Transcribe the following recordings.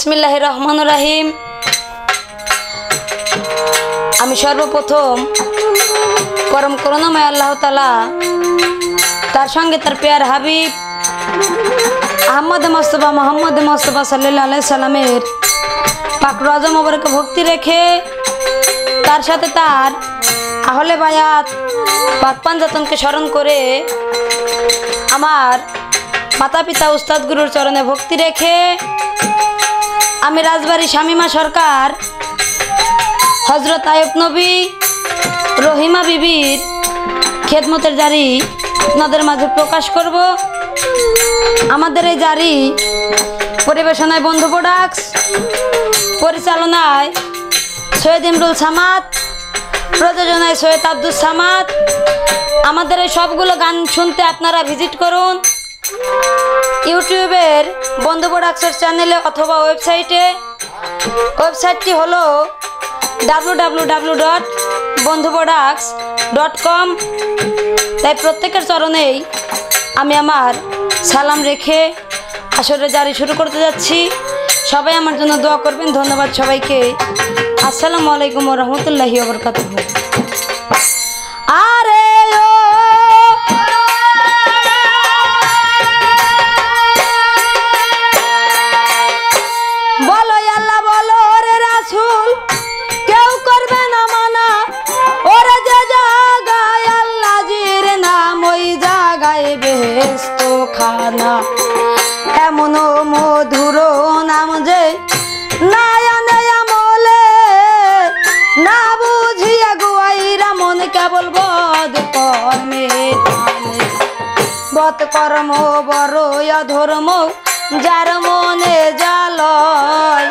बिस्मिल्लाहिर रहमानिर रहीम। आमी सर्वप्रथम परम करुणामय आल्लाह ताआला तार संगे तार प्यार हाबिब आहमद मुस्तफा मोहम्मद मुस्तफा सल्लल्लाहु आलैहि साल्लामेर पाक रज़ा मुबारक भक्ति रेखे तार साथे तार आहले बायात पाक पांजातनके स्मरण करे आमार माता पिता उस्ताद गुरुर चरणे भक्ति रेखे आमी राजबाड़ी शामिमा सरकार हजरत आयब नबी रहिमा बीबीर खेदमतेर जारी आपनादेर माझे प्रकाश करब। आमादेर एई जारी परिवेशनाय बंधु प्रोडक्ट्स, परिचालनाय सैयद इमरुल सामाद, प्रयोजनाय सैयद आब्दुल सामाद। आमादेर एई सबगुलो गान शुनते आपनारा भिजिट करुन यूट्यूबर बंधु प्रोडक्ट्सर चैनेले अथवा वेबसाइटे। वेबसाइटटी हलो www.bondhuproducts.com। ताई प्रत्येकेर चरणेई आमी आमार सालाम रेखे आसरे जारी शुरू करते जाচ্ছি। सबाई आमार जন্য দোয়া করবেন। धन्यवाद सबाइके। আসসালামু আলাইকুম ওয়া রাহমাতুল্লাহি ওয়া বারাকাতুহু। আরে एमनो मधुर नाम जे नयने আমলে ना बुझिया गुआईरा मन केवल बद कर्मे बद कर्म बड़ अधर्म जार मने जालय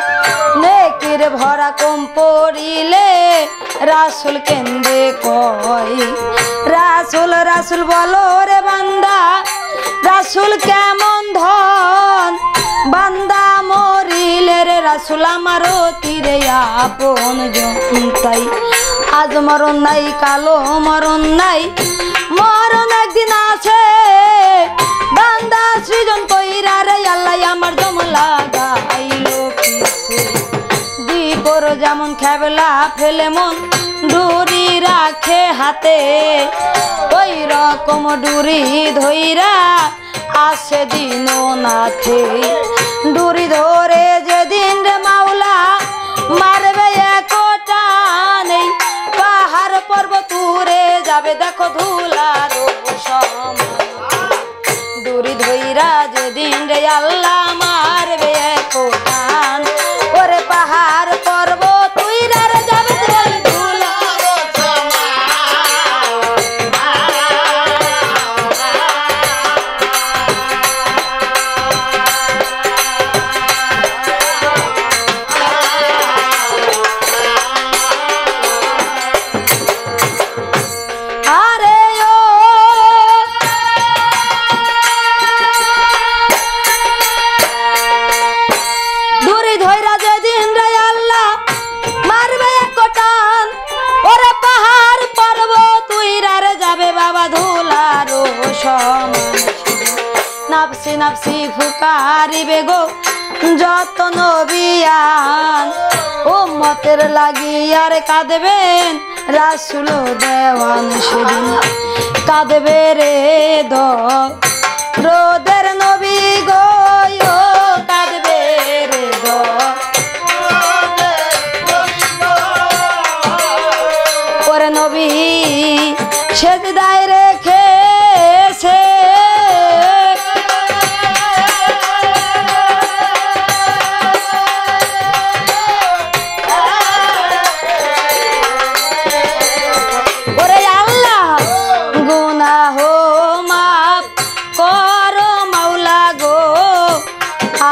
नेकिर भरा कम पड़िले रासुल केंद्रे कय रासुल रासुल बोलो रे बांदा रासुल केमन धन बांदा मरिले रे रासुल आमारो तीरे आपन जन आज मरण नाई कालो मरण नाई मरण एकदिन आछे बांदा सृजन कइरा रे आल्लाह आमार जम लागाइलो किसे दीपर जेमन खेबला फेले मन डुरी राखे हाथे ओई रकम डुरी धइरा आसे दिनो नाथे डुरी धरे जेदिन रे माওলা मारबे एकटा नेই पाहाड़ पर्वत उड़े जाबे देखो धुलार समान डुरी धइरा जेदिन रे आल्लाह मारबे एकटा ओरे पाहाड़ पर्वत उड़े रे जाबे नापसी नापसी फुकारिबे गो যত নবিয়ান উম্মতের লাগিয়া রে কাঁদবেন রাসূল দেওয়ান সেদিন কাঁদবে রে রোদের নবী গো কাঁদবে রে ওরে নবী সেজদায় রেখেছে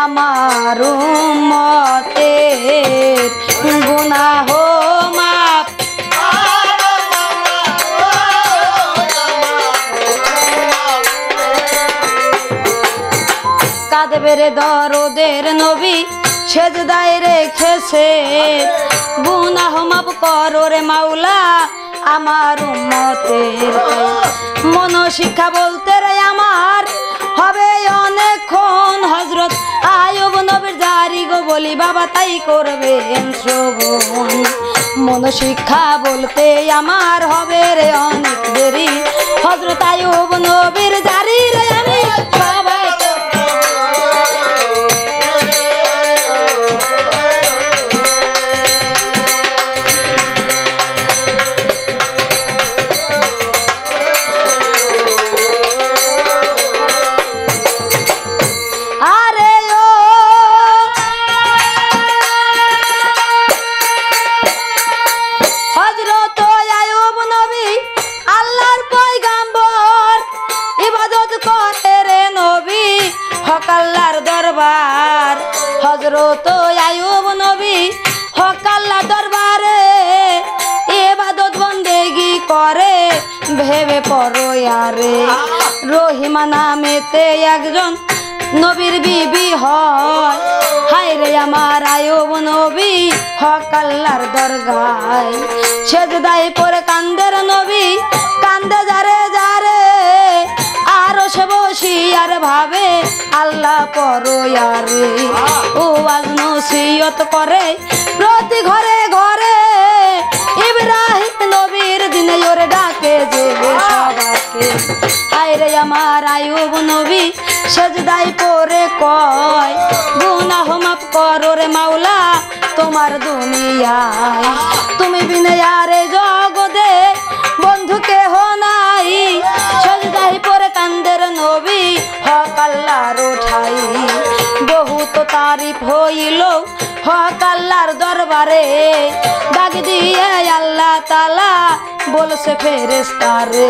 আমার উম্মতের গুনাহ মাফ কাঁদবে রে দরদের নবী সেজদায় রেখেছে গুনাহ মাফ করো রে মাওলা আমার উম্মতের মন শিক্ষা বলতে রে আমার হবে অনেকক্ষণ হজরত আয়ুব নবীর জারি গো বলি বাবা তাই করবেন শ্রবণ মন শিক্ষা বলতে আমার হবে রে অনেক দেরি হজরত আয়ুব নবীর জারি রে আমি সবাই আল্লাহর দরবার হযরত আইয়ুব নবী হক আল্লাহ দরবারে ইবাদত বন্দেগি করে ভেবে পড়ো আরে রহিমা নামেতে একজন নবীর বিবি হয় হায় রে আমার আইয়ুব নবী হক আল্লাহর দরগায় সেজদায় পড়ে কান্দের নবী কান্দে যারে যারে আর সে বসি আর ভাবে আল্লাহ পড়ো আরে ও আজ নসিহত করে প্রতি ঘরে ঘরে ইব্রাহিম নবীর দিনে ওরে ডাকে যাবে সবাইকে হায় রে আমার আইয়ুব নবী সেজদায় পড়ে কয় গুনাহ মাফ করো রে মাওলা তোমার দুনিয়ায় তুমি বিনে আরে জগতে বন্ধু কেহ নাই সেজদায় পড়ে কান্দের নবী হক আল্লাহর ঠাই বহুত তারিফ হইল হক আল্লাহর দরবারে ডাক দিয়ে আল্লাহ তাআলা বলছে ফেরেশতারে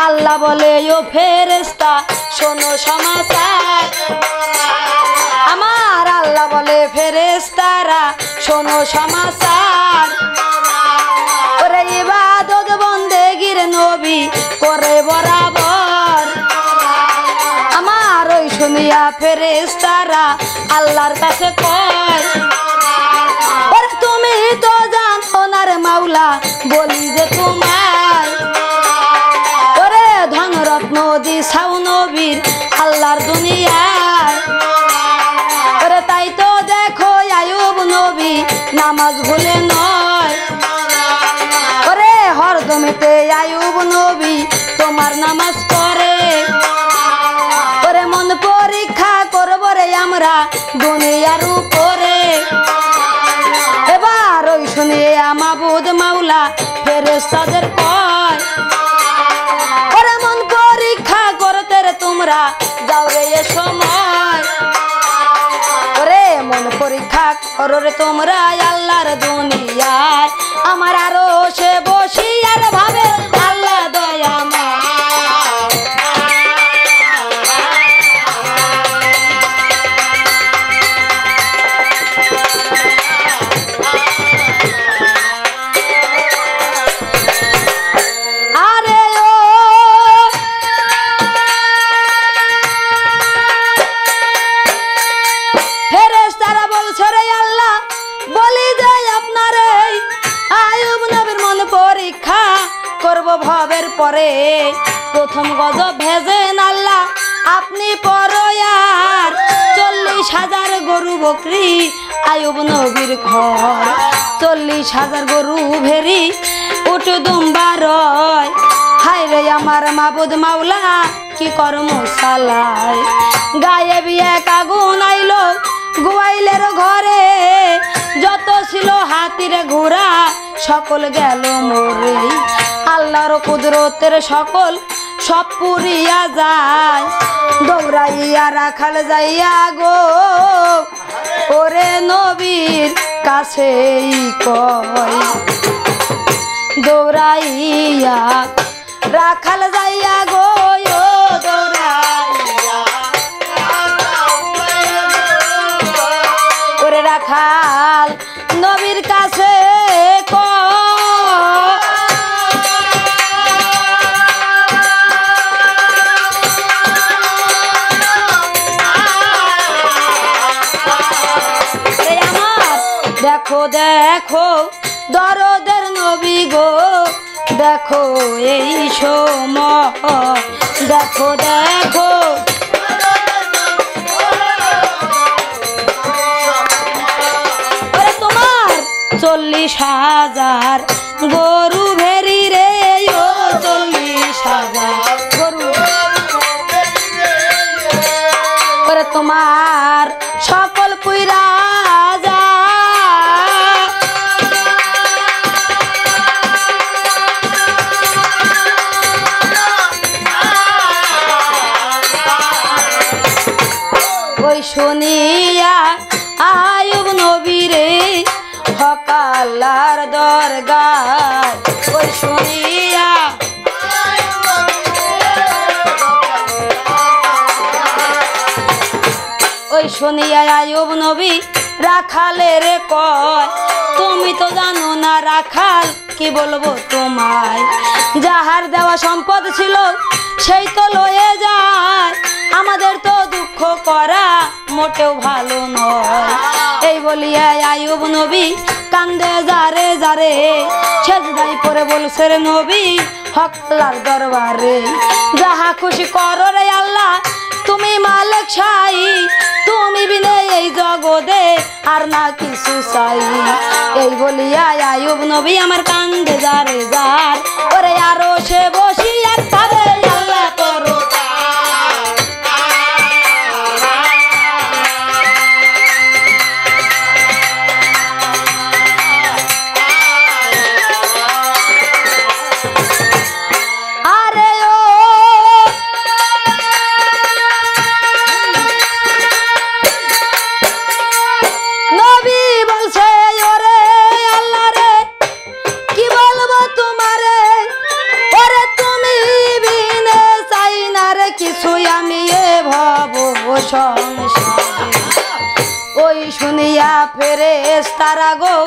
আল্লাহ বলে ও ফেরেশতা শোনো সমাচার আমার আল্লাহ বলে ফেরেশতারা শোনো সমাচার ওরে ইবাদত বন্দেগীর নবী করে বরাবর আমার ওই শুনিয়া ফেরেশতারা আল্লাহর কাছে কয় ওরে তুমি তো জানো না রে মাওলা বলি যে তোমার ওরে ধন রত্ন দিছাও নবীর আল্লাহর দুনিয়ায় ওরে তাই তো দেখো আইয়ুব নবী নামাজ ভুলে নয় ওরে হরদমেতে আইয়ুব নবী তোমার নামাজ পড়ে ওরে মন পরীক্ষা করব রে আমরা দুনিয়ার উপরে এবার ওই শুনে মাবুদ মাওলা ফেরেশতাদের কয় ওরে মন পরীক্ষা করতে রে তোমরা যাও রে এ সময় ওরে মন পরীক্ষা করো রে তোমরা আল্লাহর দুনিয়ায় আমার আরো সে বসি আর ভাবে আল্লাহ দয়াময় ভবের পরে প্রথম গজব ভেজেন আল্লাহ আপনি পরয়ার 40,000 গরু বকরি আইয়ুব নবীর ঘর 40,000 গরু ভেরি উঠ দুম্বা রয় হায় রে আমার মাবুদ মাওলা কি কর্ম চালায় গায়ে বিয়ে কাগুন আইলো গোয়াইলের ঘরে যত ছিল হাতির ঘোড়া সকল গেল মরে আল্লাহর কুদরতের সকল সব পুরিয়া যায় দৌড়াইয়া রাখাল যাইয়া গো ওরে নবীর কাছেই কয় দৌড়াইয়া রাখাল যাইয়া গো দৌড়াইয়া ওরে রাখাল নবীর কাছে দেখো দেখো দরদের নবী গো দেখো এই সময় দেখো দেখো 40,000 গরু ভেরি রে ও 40,000 গরু করে তোমার সকল পুইরা যা ওই শুনিয়া আয়ুব নবীরে হক আল্লাহর দরগায় ওই শুনিয়া ওই শুনিয়া আয়ুব নবী রাখালের কয় তুমি তো জানো না রাখাল কি বলবো তোমায় যাহার দেওয়া সম্পদ ছিল সেই তো লয়ে যায় আমাদের তো দুঃখ করা মোটেও ভালো নয় এই বলিয়া আয়ুব নবী কান্দে যারে যারে সেজদাই পরে বলছে রে নবী হক আল্লাহর দরবারে যাহা খুশি করো রে আল্লাহ তুমি মালিক শাই তুমি বিনে এই জগতে আর না কিছু চাই এই বলিয়া আয়ুব নবী আমার কান্দে যারে যার ওরে আরো সে বসিয়া খাবে আল্লাহ করো ওই শুনিয়া ফেরেশতারা গো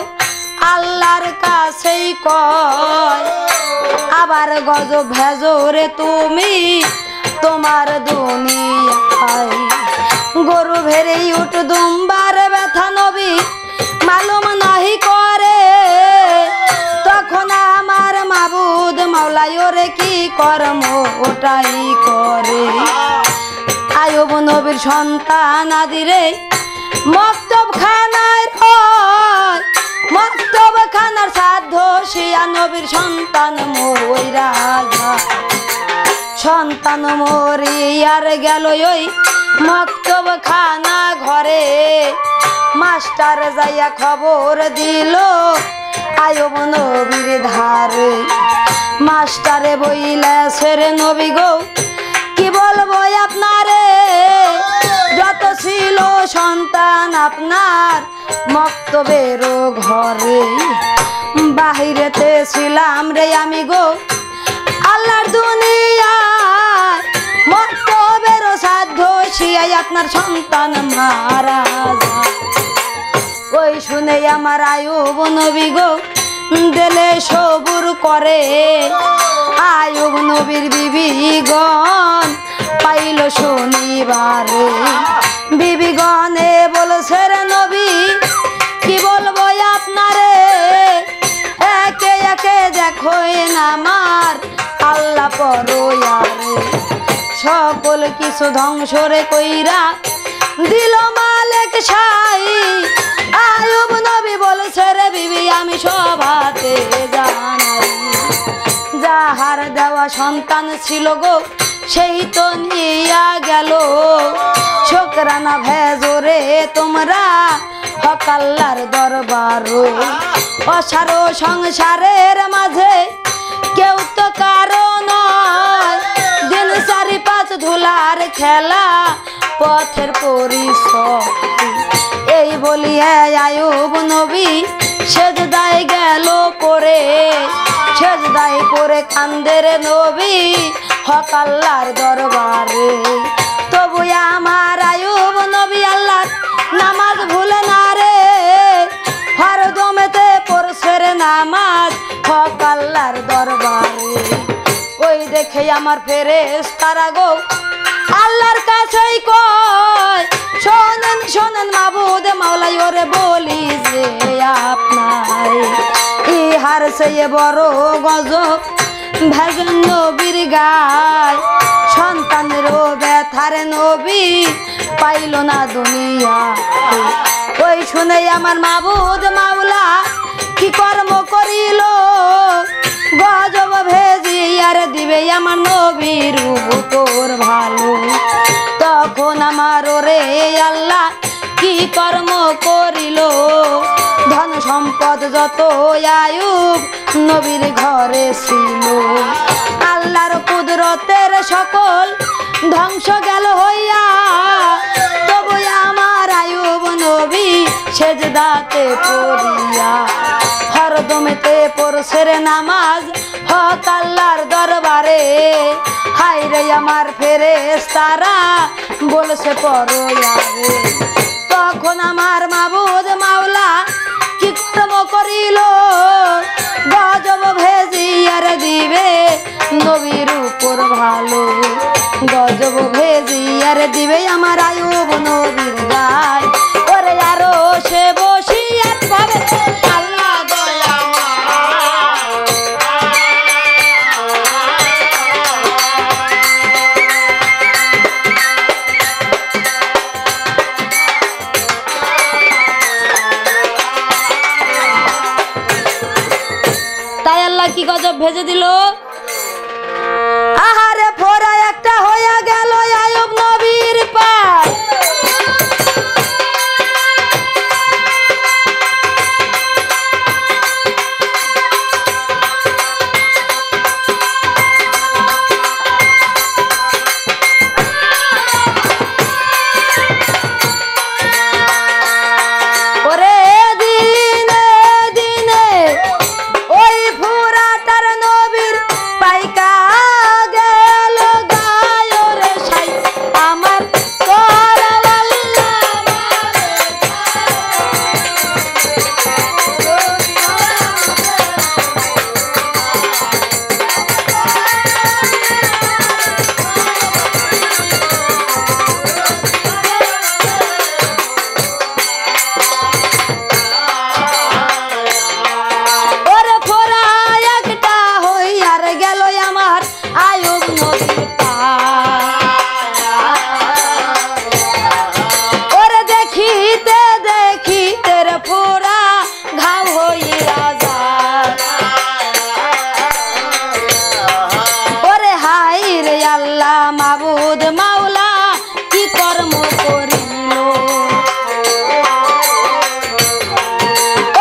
আল্লাহর কাছেই কয় আবার গজব ভেজরে তুমি তোমার দুনিয়ায় গরু ভেরে উঠ দুম্বার ব্যথা নবী মালুম নাহি করে তখন আমার মাবুদ মাওলাই ওরে কি কর্ম ওটাই করে আয়ুব নবীর সন্তান আদিরে মক্তব খানার মক্তব খানার সাধ্য শিয়া নবীর সন্তান মইরা সন্তান মরিয়ার গেল ওই মক্তব খানা ঘরে মাস্টার যাইয়া খবর দিল আয়ুব নবীর ধারে মাস্টারে বইলা সেরে নবী গো কি বলবো আপনারে যত ছিল সন্তান আপনার মক্তবের ঘরে বাহিরেতে ছিলাম রে আমি গো আল্লাহর দুনিয়ায় মক্তবের সাধ্য শিয়াই আপনার সন্তান মারা যায় ওই শুনে আমার আয়ুব নবী গো দিলে সবুর করে আয়ুব নবীর বিবিগণ পাইল শনিবারে বিবিগণে বলছে রে নবী কি বলবো আপনারে একে একে দেখো আমার আল্লাহ পরয়ারে সকল কিছু ধ্বংসরে কইরা দিল মালিক শাই আয়ুব নবী বলছে রে বিবি আমি সভাতে জানাই যাহার দেওয়া সন্তান ছিল গো সেই তো নিয়া গেল শুকরানা ভেজরে তোমরা হক আল্লাহর দরবার অসারো সংসারের মাঝে কেউ তো কারো নয় দিন 4-5 ধুলার খেলা পথের পরিচয় এই বলিয়া আয়ুব নবী সেজদায় গেল পরে সেজদায় পরে কান্দে রে নবী হক আল্লাহর দরবারে তবু আমার আয়ুব নবী আল্লাহর নামাজ ভুলে না রে হরদমেতে পড়ছে রে নামাজ হক আল্লাহর দরবারে ওই দেখে আমার ফেরেশতারা গো আল্লাহর কাছেই কয় শোনেন শোনেন মাবুদ মাওলাই ওরে বলি যে আপনার ইহার চেয়ে বড় গজব ভেজন নবীর গায় সন্তানেরও ব্যথারে নবী পাইল না দুনিয়া ওই শুনে আমার মাবুদ মাওলা কি কর্ম করিল, গজব ভেজি আর দিবে আমার নবীর উপর ভালো। তখন আমার ওরে আল্লাহ কি কর্ম করিল, ধন সম্পদ যত আয়ুব নবীর ঘরে ছিল। আল্লাহর কুদরতের সকল ধ্বংস গেল হইয়া, তবু আমার আয়ুব নবী সেজদাতে পড়িয়া হরদমেতে পড়ছে রে নামাজ হক আল্লাহর দরবারে। হায় রে আমার ফেরেশতারা বলছে পড়ো রে। তখন আমার মাবুদ মাওলা কি কর্ম করিল, গজব ভেজি আর দিবে নবীর উপর ভালো। গজব ভেজি আর দিবে আমার আয়ুব নবীর গায়। ওরে আরো সে বসিয়া পাবে আল্লাহ দয়া। তাই আল্লাহ কি গজব ভেজে দিল, আহারে ফোড়া একটা হইয়া গেল আয়ুব নবীর পায়। ওরে দিনে দিনে ওই ফোড়াটার নবীর পাইকা গেল গায়। রে সাই আমার ওরে ফোড়া একটা হইয়ার গেল আমার আয়ুব নবীর পায়। ওরে দেখিতে দেখিতে রে ফোড়া ঘাও হইয়া যায়। ওরে হাই রে আল্লাহ মাবুদ মাওলা কি কর্ম করিল,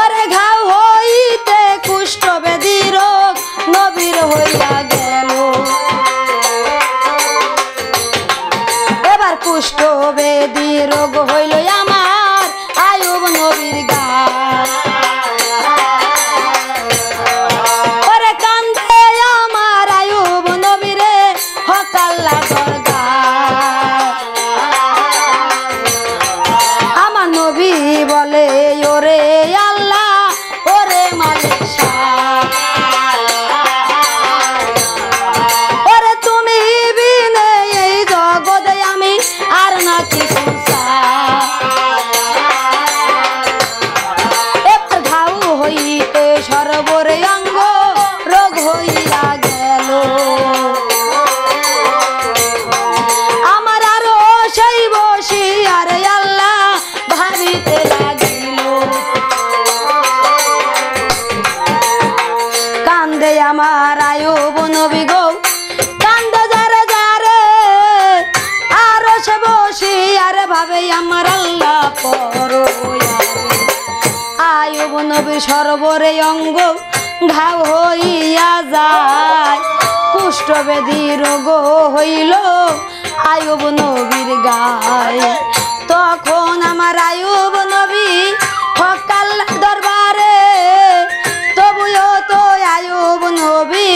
ওরে ঘাও হইতে কুষ্ঠ ব্যাধি রোগ নবীর হইয়া গেল। এবার কুষ্ঠ ব্যাধি রোগ হইল আমার আয়ুব নবীর গায়। ওরে কান্দে আমার আয়ুব নবীরে হক আল্লাহর দরগায়। আমার নবী বলে ওরে আল্লাহ ওরে মালিক শাহ, ওরে তুমি বিনে এই জগতে আমি আর নাকি এবার ঘাও হইতে সর্বরে অঙ্গ রোগ হইয়া গেল। আমার আরো সেই বসি আর আল্লাহ ভাবিতে লাগিল। কান্দে আমার আয়ুব নবী গো কান্দে যারে যারে, আরো সে বসি আর ভাবে আমার আল্লাহ পরো। আয়ুব নবী সর্বরে অঙ্গ ঘাও হইয়া যায়, কুষ্ঠ ব্যাধি রোগ হইল আয়ুব নবীর গায়ে। তখন আমার আয়ুব নবী হক আল্লাহর দরবারে, তবুও তো আয়ুব নবী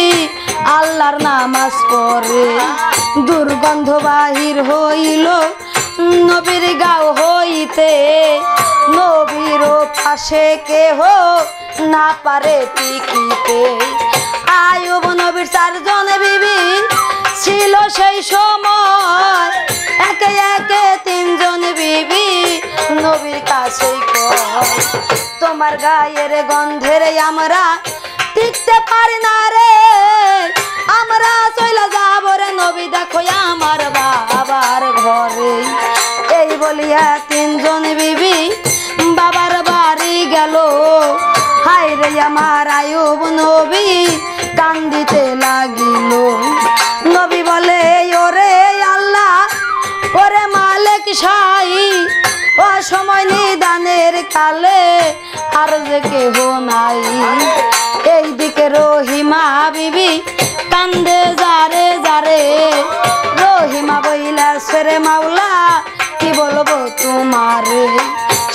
আল্লাহর নামাজ পড়ে। দুর্গন্ধ বাহির হইল নবীর গাও হইতে, নবীর পাশে কেহ না পারে টিকিতে। আয়ুব নবীর চারজনে বিবি ছিল সেই সময়, একে একে তিনজন বিবি নবীর কাছে কয়, তোমার গায়ের গন্ধের আমরা টিকতে পারি না রে, আমরা চলে যাব রে নবী দেখো আমার বাবার ঘরে। এই বলিয়া তিনজন বিবি বাবার বাড়ি গেল হায় রে আমার আয়ুব নবী কান্দিতে লাগিল নবী বলে ওরে আল্লাহ ওরে মালিক সাই ও সময় নিদানের কালে আর যে কেহ নাই এইদিকে রহিমা বিবি কান্দে যারে যারে রহিমা বইলা সেরে মাওলা কি বলবো তোমারে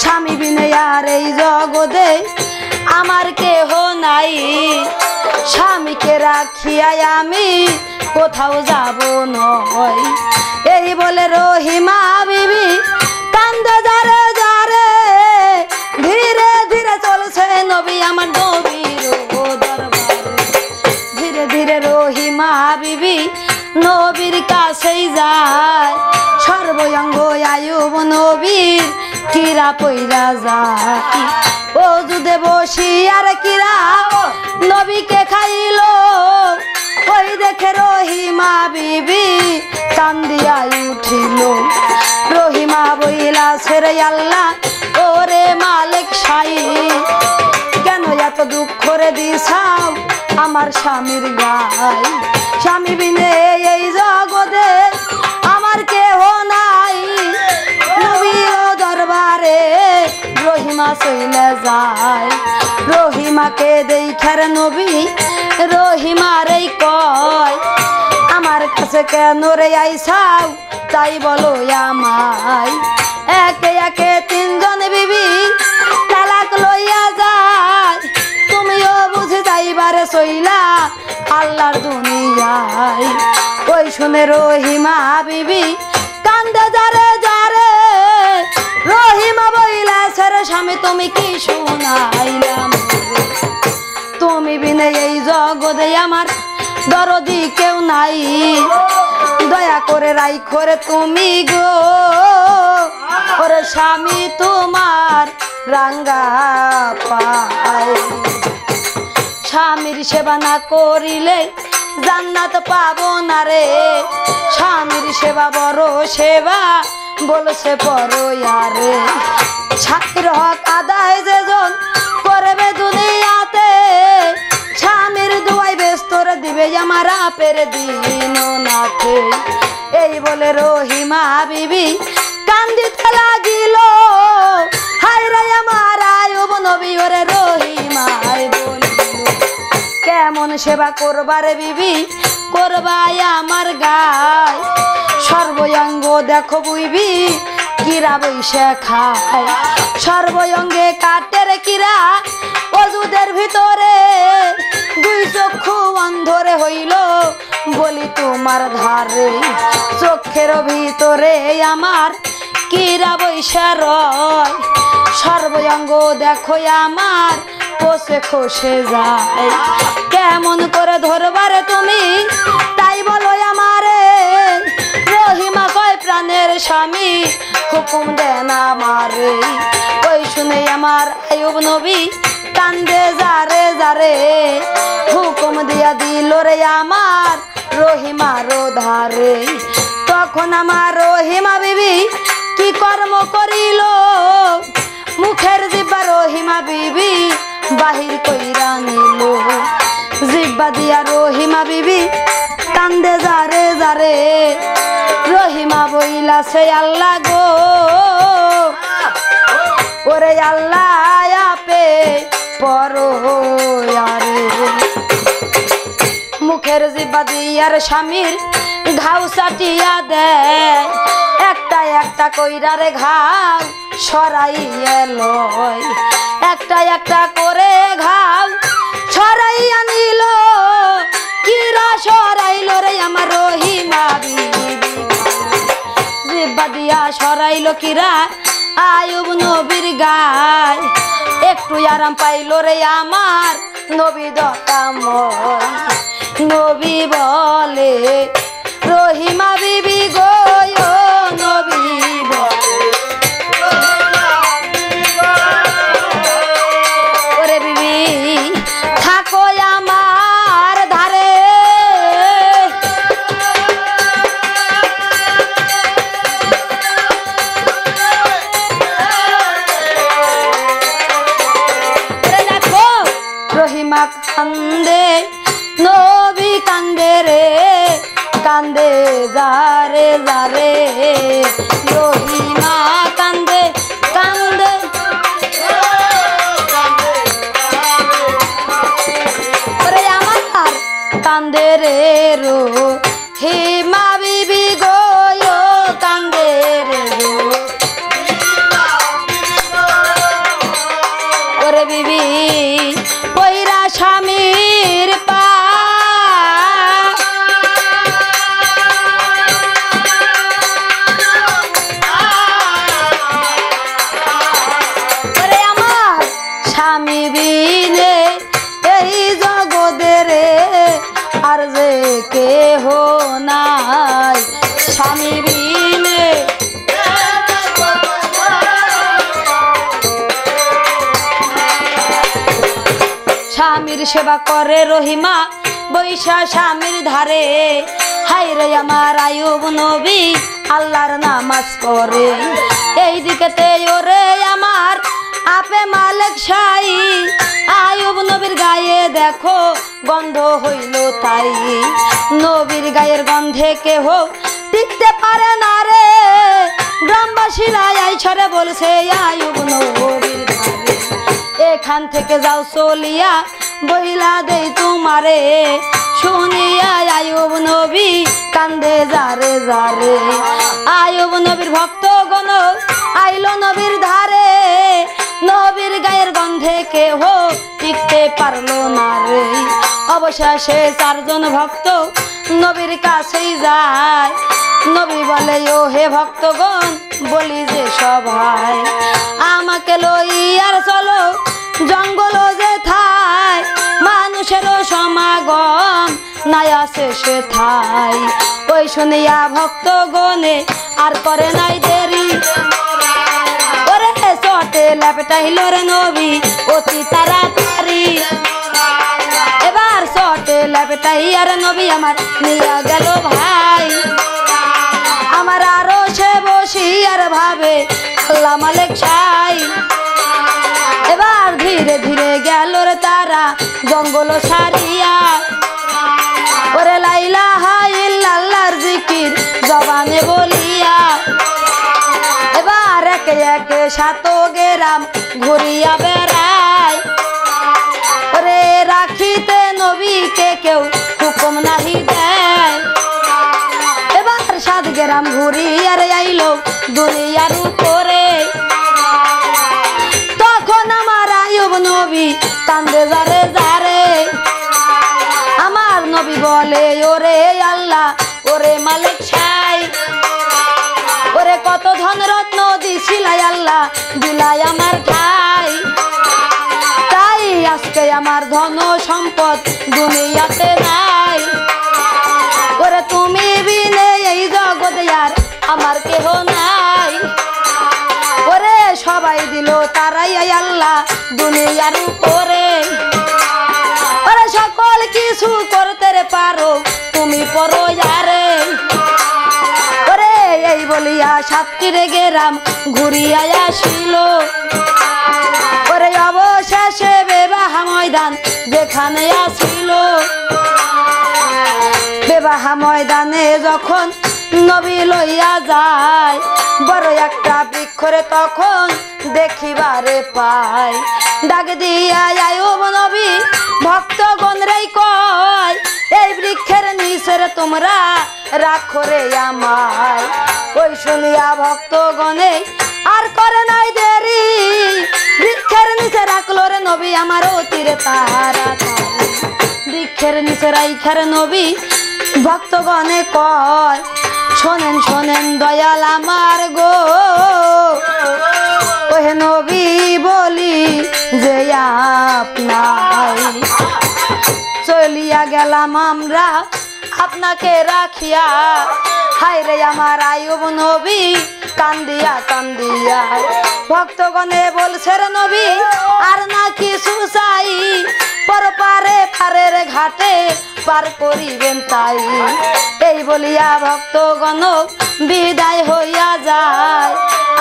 স্বামী বিনে আর এই জগতে আমার কেহ নাই স্বামীকে রাখিয়াই আমি কোথাও যাব নয় এই বলে রহিমা বিবি কান্দে যারে যারে ধীরে ধীরে চলছে নবী আমার নবীর দরবারে ধীরে ধীরে রহিমা বিবি নবীর কাছেই যায় সর্বঙ্গ আয়ুব নবীর কিরা পইরা যায় ও যুদে বসি আর কিরা নবীকে খাইল ওই দেখে রহিমা বিবি কান্দিয়া উঠিল রহিমা বইলা ছেড়ে আল্লাহ ওরে মালিক সাই কেন এত দুঃখ রে দিছাও আমার স্বামীর গায় স্বামী বিনে এই জগতে আমার কেহ নাই নবীর দরবারে রহিমা চইলে যায় রহিমাকে দেখার নবী রহিমারেই কয় আমার কাছে কেন রে আইসাও তাই বলো আমায় একে একে তিনজন বিবি তালাক লইয়া যায় তুমিও বুঝে যাইবারে চইলা আল্লাহর দুনিয়ায় ওই শুনে রহিমা বিবি কান্দে যারে যারে রহিমা বইলা ছেড়ে স্বামী তুমি কি শুনাইলাম তুমি বিনে এই জগতে আমার দরদি কেউ নাই দয়া করে রাইখো রে তুমি গো ওরে স্বামী তোমার রাঙ্গা পায় স্বামীর সেবা না করিলে জান্নাত পাবো না রে স্বামীর সেবা বড় সেবা বলছে পরয়ারে স্বামীর হক আদায় যেজন করবে দুনিয়াতে স্বামীর দুয়াই বেস্তর দিবে আমার আপের দিন নাথে এই বলে রহিমা বিবি কান্দিতে লাগিল হায় রে আমার আয়ুব নবী ওরে রহিমায় বলিল কেমন সেবা করবারে বিবি করবাই আমার গায় সর্বঙ্গ দেখো বুইবি কিরা বৈশা খায় সর্বঙ্গে কাটের কিরা অজুদের ভিতরে দুই চক্ষু অন্ধরে হইল বলি তোমার ধারে চোখের ভিতরে আমার কিরা বৈশা রয় সর্বঙ্গ দেখো আমার কোষে খসে যায় কেমন করে ধরবারে তুমি তাই বলো আমারে রহিমা কয় প্রাণের স্বামী হুকুম দেন আমারে ওই শুনে আমার আয়ুব নবী কান্দে যারে যারে হুকুম দিয়া দিল রে আমার রহিমার ধারে তখন আমার রহিমা বিবি কি কর্ম করিল মুখের জিব্বা রহিমা বিবি বাহির কইরা নিল জিব্বা দিয়া রহিমা বিবি কান্দে যারে যারে রহিমা বইলা সে আল্লাহ গো ওরে আল্লাহ আপে পরয়ারে মুখের জিব্বা দিয়ার স্বামীর ঘাউ চাটিয়া দেয় একটা একটা কইরারে ঘাউ সরাইয়া লয় একটা একটা করে ঘাউ সরাইয়া নিল কিরা সরাইল রে আমার রহিমা বিবি জিব্বা দিয়া সরাইল কিরা আয়ুব নবীর গায় একটু আরাম পাইল রে আমার নবী দকাময় নবী বলে রহিমা বিবি গো নবী বলে ওরে বিবি থাকো আমার ধারে রহিমা কান্দে নবী কান্দে রে কান্দে যারে যারে রহিমা কান্দে কান্দে ওরে আমার কান্দে রে রহিমা বিবি গো কান্দে রে ওরে বিবি পয়রা স্বামীর পা ওরে আমার স্বামী বিনে এই জগতের আর যে কেহ নাই স্বামী বিনে স্বামীর সেবা করে রহিমা বৈশা স্বামীর ধারে হায়রে আমার আয়ুব নবী আল্লাহর নামাজ পড়ে এই দিকেতে ওরে আমার আপে মালিক শাই আয়ুব নবীর গায়ে দেখো গন্ধ হইল তাই নবীর গায়ের গন্ধে কেহ টিকতে পারে না রে গ্রামবাসীরা আইছরে বলছে আয়ুব নবীর ধারে এখান থেকে যাও চলিয়া বইলা দেই তোমারে শুনিয়া আয়ুব নবী কান্দে যারে যারে আয়ুব নবীর ভক্তগণ আইলো নবীর ধারে নবীর গায়ের গন্ধে কেহ টিকতে পারলো না রে অবশেষে চারজন ভক্ত নবীর কাছেই যায় নবী বলে ও হে ভক্তগণ বলি যে সবাই আমাকে লইয়ার চলো জঙ্গল যে থাই মানুষেরও সমাগম নাই আছে সে থাই ওই শুনিয়া ভক্তগণে আর করে নাই দেরি ওরে চটে ল্যাপটাইল রে নবী অতি তাড়াতাড়ি এবার চটে ল্যাপটাইয়ার নবী আমার নিয়ে গেল ভাই আমার আরো সে বসি আর ভাবে আল্লাহ মালিক ছাই এবার ধীরে ধীরে গেল রে তারা জঙ্গল সারিয়া ওরে লাইলা হাই আল্লাহর জিকির জবানে বলিয়া এবার একে একে সাত গেরাম ঘুরিয়া বেড়ায় ওরে রাখিতে নবীকে কেউ হুকুম নাহি দেয় এবার 7 গ্রাম ঘুরিয়া রে আইলো দুনিয়ার উপরে তখন আমার আয়ুব নবী কান্দে যারে যারে আমার নবী বলে ওরে আল্লাহ ওরে মালিক ছাই ওরে কত ধন রত্ন দিছিলাই আল্লাহ দিলাই আমার ঠাই তাই আজকে আমার ধন সম্পদ দুনিয়াতে নাই ওরে তুমি বিনে এই জগৎ আর আমার কেহ নাই ওরে সবাই দিল তারাই আল্লাহ দুনিয়ার উপরে ওরে সকল কিছু করতে পারো তুমি পরো যারে ওরে এই বলিয়া 7 গেরাম ঘুরিয়া আসিল ওরে অবশেষে বিবাহ ময়দান যেখানে আসিল বিবাহ ময়দানে যখন নবী লইয়া যায় বড় একটা বৃক্ষরে তখন দেখিবারে পায় ডাক দিয়া আয়ুব নবী ভক্তগণ রে কয় এই বৃক্ষের নিচে তোমরা রাখো রে আমায় ওই শুনিয়া ভক্তগণে আর করে নাই দেরি বৃক্ষের নিচে রাখলো রে নবী আমার অতিরে তাড়াতাড়ি বৃক্ষের নিচে রাইখার নবী ভক্তগণে কয় শোনেন শোনেন দয়াল আমার গো ওহে নবী বলি যে আপনার চলিয়া গেলাম আমরা আপনাকে রাখিয়া হায় রে আমার আয়ুব নবী কান্দিয়া কান্দিয়া ভক্তগণে বলছে রে নবী আর না কিছু চাই পরপারে পারের ঘাটে পার করিবেন তাই এই বলিয়া ভক্তগণ বিদায় হইয়া যায়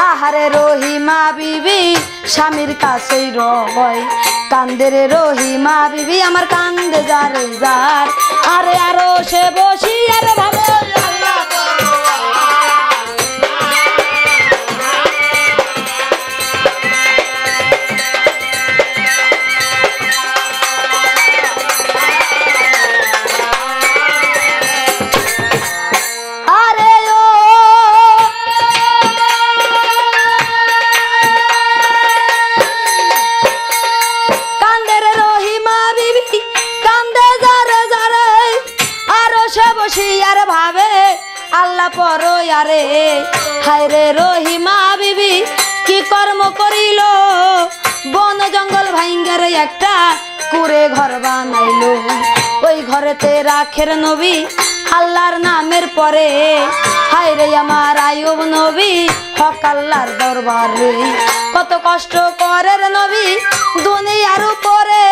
আহারে রহিমা বিবি স্বামীর কাছেই রয় কান্দে রে রহিমা বিবি আমার কান্দে যারে যার আরে আরো সে বসি আরে ভাবে আল্লাহ পরো আরে হায় রে রহিমা বিবি কি কর্ম করিল বন জঙ্গল ভাঙ্গারে একটা কুড়ে ঘর বানাইলো ওই ঘরেতে রাখের নবী আল্লাহর নামের পরে হায় রে আমার আয়ুব নবী হক আল্লাহর দরবারে কত কষ্ট করে রে নবী দুনিয়ার উপরে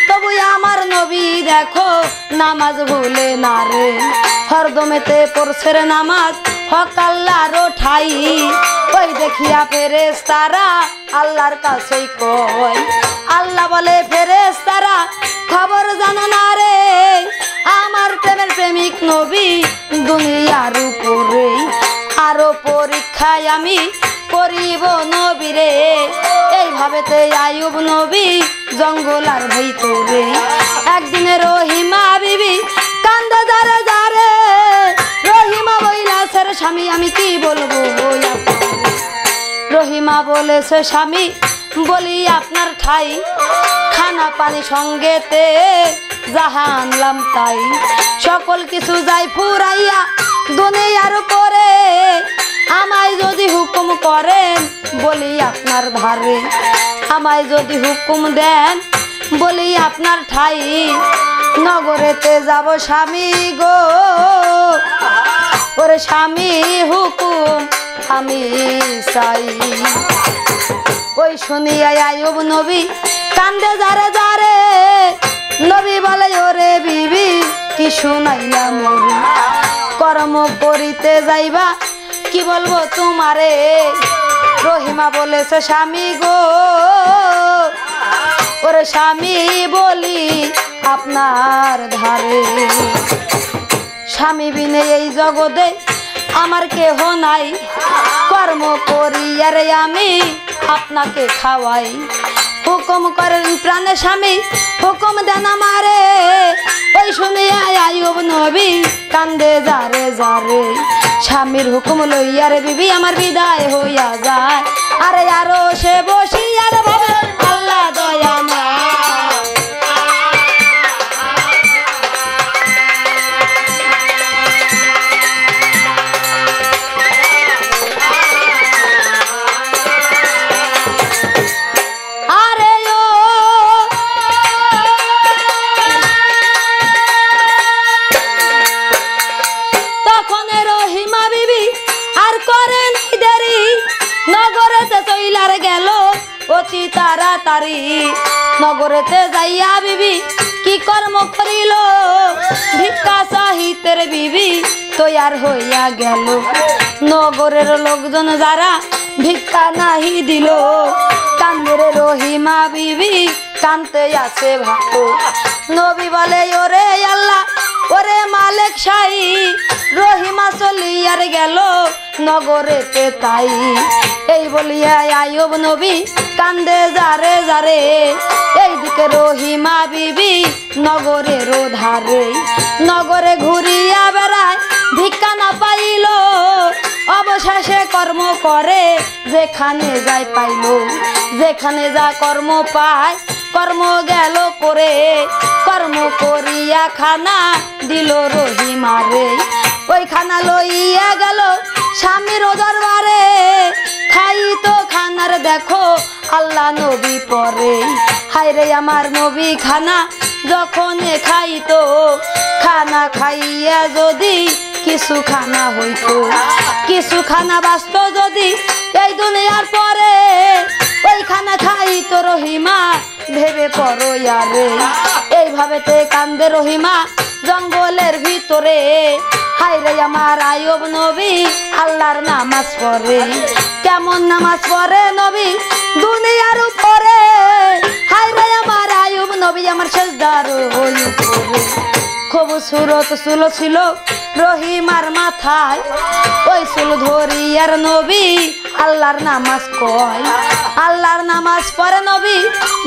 তবু আমার নবী দেখো নামাজ ভুলে না রে হরদমেতে পড়ছে রে নামাজ হক আল্লাহর ঠাই ওই দেখিয়া ফেরেশতারা আল্লাহর কাছেই কয় আল্লাহ বলে ফেরেশতারা খবর জানো না রে আমার প্রেমের প্রেমিক নবী দুনিয়ার উপরে আরো পরীক্ষায় আমি করিব নবীরে এইভাবেতে আয়ুব নবী জঙ্গল আর ভিতরে একদিনে রহিমা বিবি কান্দে যারে যারে রহিমা বইলাছে রে স্বামী আমি কি বলবো রহিমা বলেছে স্বামী বলি আপনার ঠাই খানা পানি সঙ্গেতে যাহা আনলাম তাই সকল কিছু যাই ফুরাইয়া দুনিয়ার উপরে আমায় যদি হুকুম করেন বলি আপনার ধারে আমায় যদি হুকুম দেন বলি আপনার ঠাই নগরেতে যাব স্বামী গো ওরে স্বামী হুকুম আমি চাই ওই শুনিয়া আয়ুব নবী কান্দে যারে যারে নবী বলে ওরে বিবি কি শুনাইলা মরি কর্ম করিতে যাইবা কি বলবো তোমারে রহিমা বলেছে স্বামী গো ওরে স্বামী বলি আপনার ধারে স্বামী বিনে এই জগতে আমার কেহ নাই কর্ম করি আরে আমি আপনাকে খাওয়াই হুকুম করেন প্রাণে স্বামী হুকুম দেন আমারে ওই শুনিয়া আয়ুব নবী কান্দে যারে যারে স্বামীর হুকুম লইয়া রে বিবি আমার বিদায় হইয়া যায় আরে আরো সে বসি আর ভাবে আল্লাহ দয়া না অতি তাড়াতাড়ি নগরেতে যাইয়া বিবি কি কর্ম করিল ভিক্ষা চাহিতের বিবি তৈয়ার হইয়া গেল নগরের লোকজন যারা ভিক্ষা নাহি দিল কান্দে রহিমা বিবি কান্দতে আছে ভালো নবী বলে ওরে আল্লাহ ওরে মালিক শাহী রহিমা চলিয়ার গেল নগরেতে তাই এই বলিয়া আয়ুব নবী কান্দে যারে যারে এইদিকে রহিমা বিবি নগরের ধারে নগরে ঘুরিয়া বেড়ায় ভিক্ষা না পাইল অবশেষে কর্ম করে যেখানে যাই পাইল যেখানে যা কর্ম পায় কর্ম গেল করে কর্ম করিয়া খানা দিল রহিমারে ওই খানা লইয়া গেল স্বামীর দরবারে খাইতো খানার দেখো আল্লাহ নবী পরে হায় রে আমার নবী খানা যখন খাইতো খানা খাইয়া যদি কিছু খানা হইতো কিছু খানা বাঁচত যদি এই দুনিয়ার পরে ওই খানা খাইতো রহিমা ভেবে পড়ো ইয়ারে এইভাবেতে কান্দে রহিমা জঙ্গলের ভিতরে হায় রে আমার আয়ুব নবী আল্লাহর নামাজ পড়ে কেমন নামাজ পড়ে নবী দুনিয়ার উপরে হায় রে আমার আয়ুব নবী আমার সেজদার উপরে খুব সুরত চুল ছিল রহিমার মাথায় ওই চুল ধরি আর নবী আল্লাহর নামাজ কয় আল্লাহর নামাজ পড়ে নবী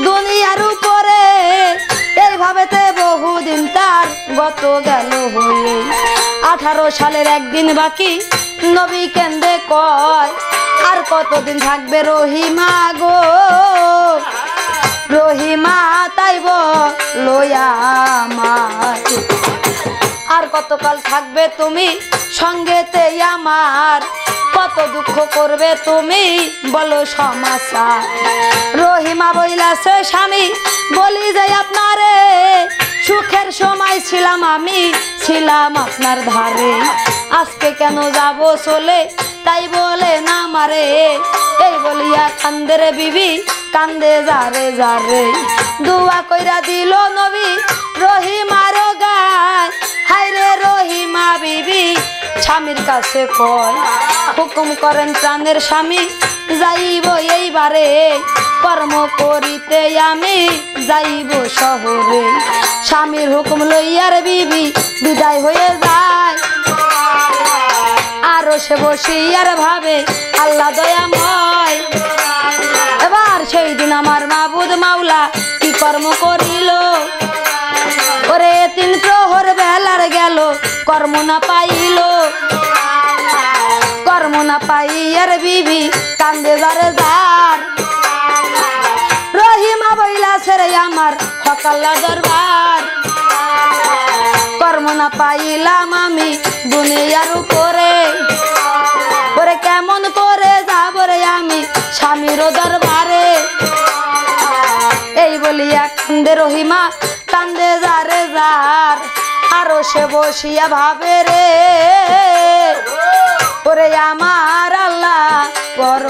দুনিয়ার উপরে এইভাবেতে বহুদিন তার গত গেল হয়ে 18 সালের একদিন বাকি নবী কেন্দে কয় আর কতদিন থাকবে রহিমা গো রহিমা তাইব লইয়া আমার আর কতকাল থাকবে তুমি সঙ্গেতে আমার কত দুঃখ করবে তুমি বলো সমাচার রহিমা বইলাছে স্বামী বলি যে আপনারে সুখের সময় ছিলাম আমি ছিলাম আপনার ধারে আজকে কেন যাব চলে তাই বলে না মারে এই বলিয়া কান্দে রে বিবি কান্দে যারে যারে দুয়া কইরা দিল নবী রহিমার গায় হায় রে রহিমা বিবি স্বামীর কাছে কয় হুকুম করেন প্রাণের স্বামী যাইব এইবারে কর্ম করিতে আমি যাইব শহরে স্বামীর হুকুম লইয়ার বিবি বিদায় হয়ে যায় আরো সে বসিয়ার ভাবে আল্লাহ দয়াময় এবার সেই দিন আমার মাবুদ মাওলা কি কর্ম করিল ওরে 3 প্রহর বেলার গেল কর্ম না পাইল কর্ম না পাইয়ার বিবি কান্দে যারে যার রহিমা বইলা ছেড়ে আমার হকাল্লা দরবার কর্ম না পাইলাম আমি দুনিয়ার উপরে ওরে কেমন করে যাব রে আমি স্বামীর দরবারে এই বলিয়া কান্দে রহিমা কান্দে যারে যার আরো সে বসিয়া ভাবে রে ওরে আমার আল্লাহ বড়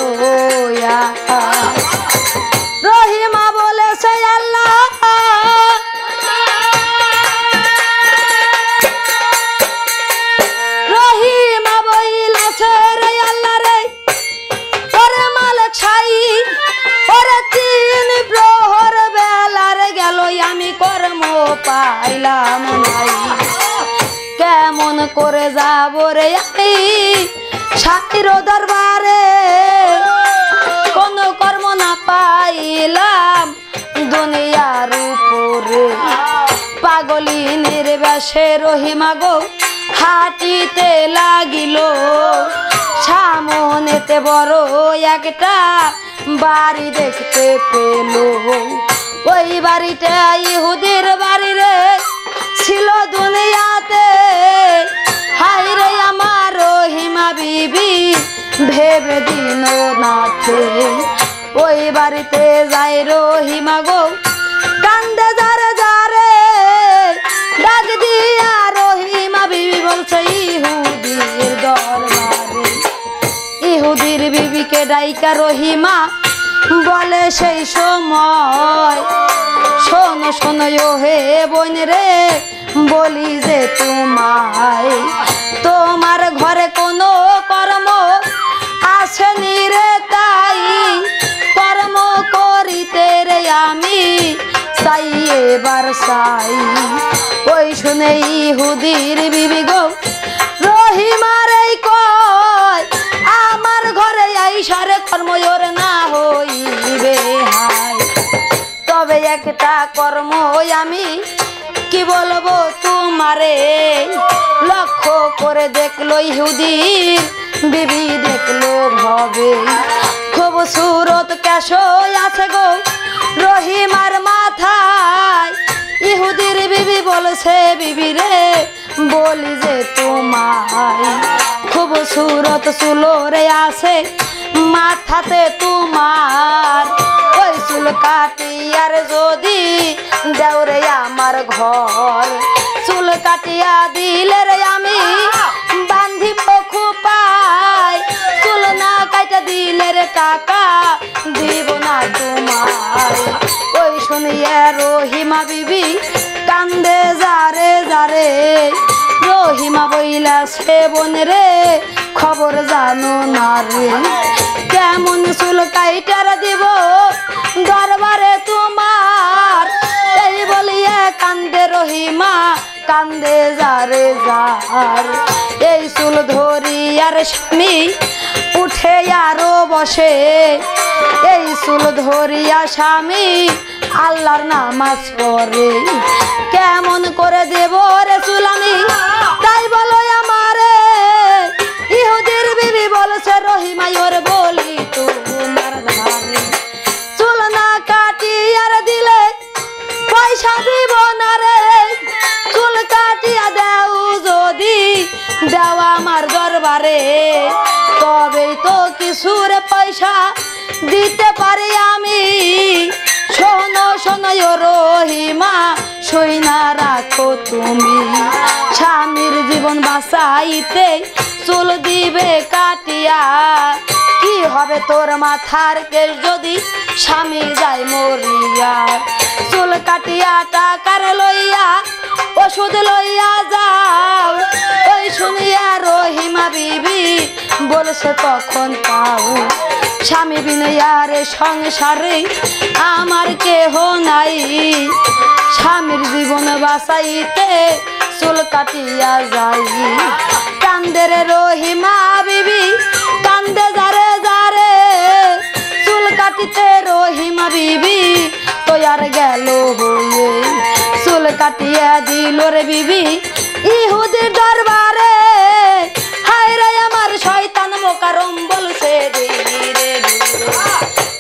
রহিমা বলেছে আল্লাহ রহিমা বইলেছে রে আল্লাহ রে ওরে মালিক ছাই ওরে 3 প্রহর বেলার গেল আমি কর্ম পাইলাম নাই কেমন করে যাব রে আমি স্বামীর দরবারে কোন কর্ম না পাইলাম দুনিয়ার উপরে পাগলিনীর বেশে রহিমা গো হাঁটিতে লাগিল সামনেতে বড় একটা বাড়ি দেখতে পেল ওই বাড়িটা ইহুদির বাড়ি রে ছিল দুনিয়াতে হায় রে আমার রহিমা বিবি ভেবে দিন নাথে ওই বাড়িতে যাই রহিমা গো কান্দে যারে যারে ডাক দিয়া রহিমা বিবি বলছে ইহুদির দরবারে ইহুদির বিবিকে ডাইকা রহিমা বলে সেই সময় শোনো শোনো হে বোন রে বলি যে তোমায় তোমার ঘরে কোনো কর্ম আসেনি রে তাই কর্ম করিতে রে আমি চাই এবার চাই ওই শুনে ইহুদির বিবি গো রহিমার এই কয় আমার ঘরে আইসারে কর্ম ওর না হইবে হায় তবে একটা কর্ম আমি কি বলবো তোমারে লক্ষ্য করে দেখলো ইহুদির বিবি দেখলো ভাবে খুব সুরত কেশ আছে গো রহিমার মাথায় ইহুদির বিবি বলছে বিবি রে বলি যে তোমায় খুব সুরত চুলোরে আছে মাথাতে তোমার ওই চুল কাটিয়ার যদি দেওরে আমার ঘর চুল কাটিয়া দিলে রে আমি বান্ধিব খোপায় চুল না কাটা দিলে রে টাকা দিব না তোমায় ওই শুনিয়ে রহিমা বিবি কান্দে যারে যারে রহিমা বইলা সে বোন রে খবর জানো না রে কেমন চুল কাইটার দিব দরবারে তোমার এই বলিয়া কান্দে রহিমা কান্দে যারে যার এই চুল ধরিয়ার স্বামী উঠে আরো বসে এই চুল ধরিয়া স্বামী আল্লাহর নামাজ পড়ে কেমন করে দেব রে চুল আমি তাই বলো আমারে ইহুদির বিবি বলছে রহিমা ওর বলি তোমার ধারে চুল না কাটিয়ার দিলে পয়সা দিব না রে চুল কাটিয়া দাও যদি দেওয়া আমার দরবারে তবেই তো কিছুর পয়সা দিতে পারি আমি শোনো শোনো রহিমা সইনা রাখো তুমি স্বামীর জীবন বাঁচাইতে চুল দিবে কাটিয়া কি হবে তোর মাথার কেশ যদি স্বামী যায় মরিয়া চুল কাটিয়া টাকার লইয়া ওষুধ লইয়া যাও ওই শুনিয়া রহিমা বিবি বলছে তখন পাও স্বামী বিনয়ারে সংসারে আমার কেহ নাই স্বামীর জীবন বাঁচাইতে চুল কাটিয়া যাই কান্দে রে রহিমা বিবি কান্দে যারে যারে চুল কাটিতে রহিমা বিবি তোয়ার গেল হয়ে চুল কাটিয়া দিল রে বিবি ইহুদির দরবারে হায় রে আমার শয়তান মোকারম বলছে ধীরে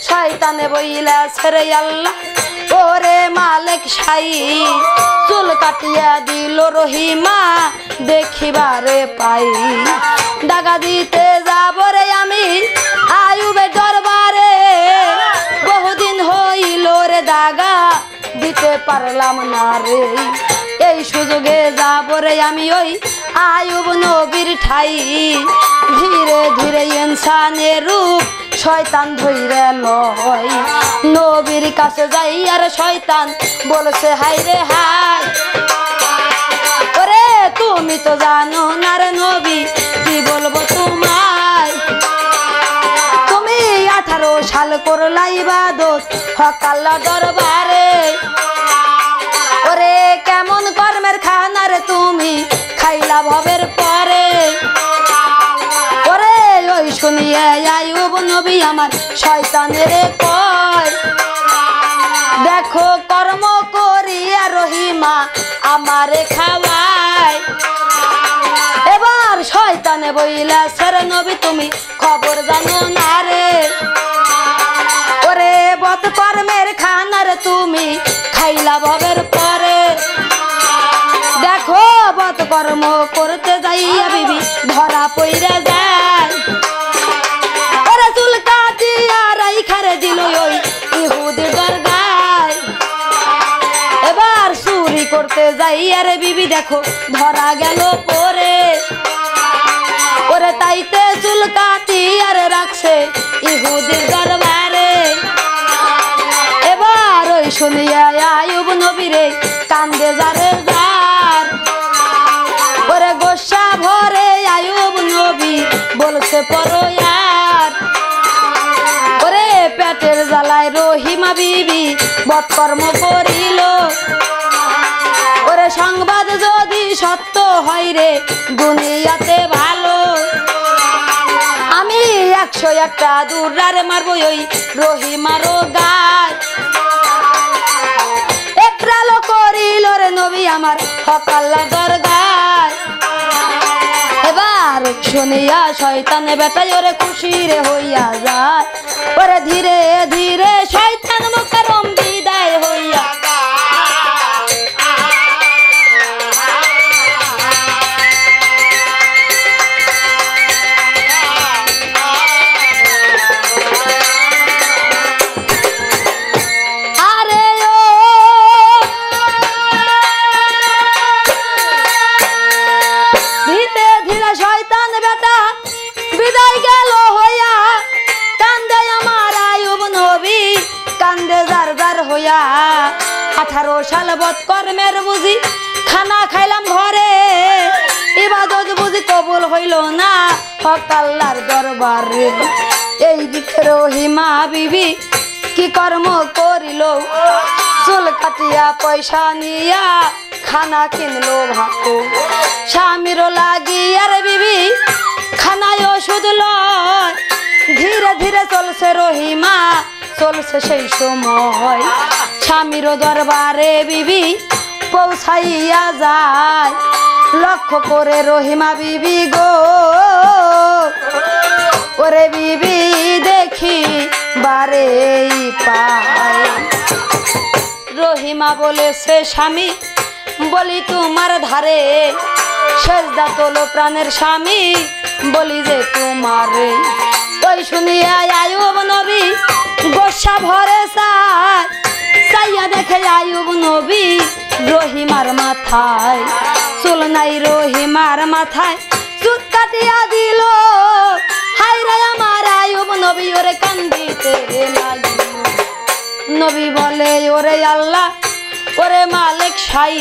শয়তানে বইলা ছেড়ে আল্লাহ ওরে মালিক সাই চুল কাটিয়া দিল রহিমা দেখিবারে পাই দাগা দিতে যাব রে আমি আয়ুবের দরবারে বহুদিন হইল রে দাগা দিতে পারলাম না রে এই সুযোগে যাব রে আমি ওই আয়ুব নবীর ঠাই ধীরে ধীরে ইনসানের রূপ শয়তান ধইরে লয় নবীর কাছে যাই আর শয়তান বলছে হাই রে হাই ওরে তুমি তো জানো না রে নবী কি বলবো তোমায় তুমি 18 সাল করলা ইবাদত হক আল্লাহ দরবারে ওরে কেমন কর্মের খানা রে তুমি খাইলা ভবের পরে ওরে ওই শুনিয়া আইয়ুব নবী আমার শয়তানের কয় দেখো কর্ম করিয়া রহিমা আমারে খাওয়ায় এবার শয়তানে বইলা সেরে নবী তুমি খবর জানো না রে ওরে বদ কর্মের খানার তুমি খাইলা ভবের পরে দেখো বদ কর্ম করতে যাইয়া বিবি ধরা পইরা যায় ওরে চুল কাটিয়া রাইখারে দিল ওই ইহুদির দরগায় এবার চুরি করতে যাইয়া রে বিবি দেখো ধরা গেল পরে ওরে তাইতে চুল কাটিয়া রে রাখছে ইহুদির দরবারে এবার ওই শুনিয়া আইয়ুব নবীরে কান্দে যারে যার ওরে গোসা ভরে আইয়ুব নবী বলছে পরয়ার ওরে পেটের জ্বালায় রহিমা বিবি বৎকর্ম করিল ওরে সংবাদ যদি সত্য হয় রে দুনিয়াতে ভালো আমি 101টা দুর্রারে মারবো ওই রহিমারও গায় একরালো করিল রে নবী আমার হক আল্লাহ দরগায় এবার শুনিয়া শয়তানে বেটাই ওরে খুশি রে হইয়া যায় ওরে ধীরে ধীরে শয়তান মুকাররম বিদায় হইয়া সাল বৎকর্মের বুঝি খানা খাইলাম ঘরে ইবাদত বুঝি কবুল হইল না হক আল্লাহর দরবারে। এই দিকে রহিমা বিবি কি কর্ম করিল চুল কাটিয়া পয়সা নিয়া খানা কিনলো ভালো স্বামীর লাগিয়ার বিবি খানায় ওষুধ লয় ধীরে ধীরে চলছে রহিমা চলছে সেই সময় স্বামীর দরবারে বিবি পৌঁছাইয়া যায় লক্ষ্য করে রহিমা বিবি গো ওরে বিবি দেখি বারে পায়। রহিমা বলেছে স্বামী বলি তোমার ধারে সেজদা তোলো প্রাণের স্বামী বলি যে তোমারে। ওই শুনিয়া আয়ুব নবী গোসা ভরে চাইয়া দেখে আয়ুব নবী রহিমার মাথায় চুল নাই রহিমার মাথায় চুল কাটিয়া দিল হায় রে আমার আয়ুব নবী ওরে কান্দিতে লাগিল। নবী বলে ওরে আল্লাহ ওরে মালিক সাই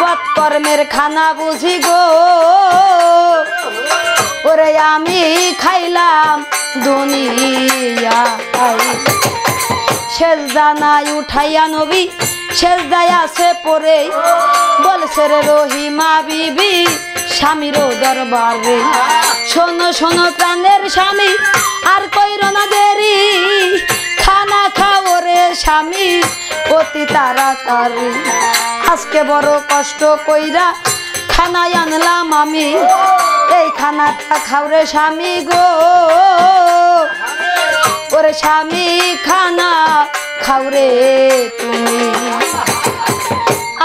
বৎকর্মের খানা বুঝি গো ওরে আমি খাইলাম দুনিয়া সেজদা নাই উঠাইয়া নবী সেজদায় আছে পরে বলছে রে রহিমা বিবি স্বামীর দরবারে শোনো শোনো প্রাণের স্বামী আর কইরো না দেরি খানা খাও রে স্বামী অতি তাড়াতাড়ি আজকে বড় কষ্ট কইরা খানায় আনলাম আমি এই খানাটা খাও রে স্বামী গো ওরে স্বামী খানা খাও রে তুমি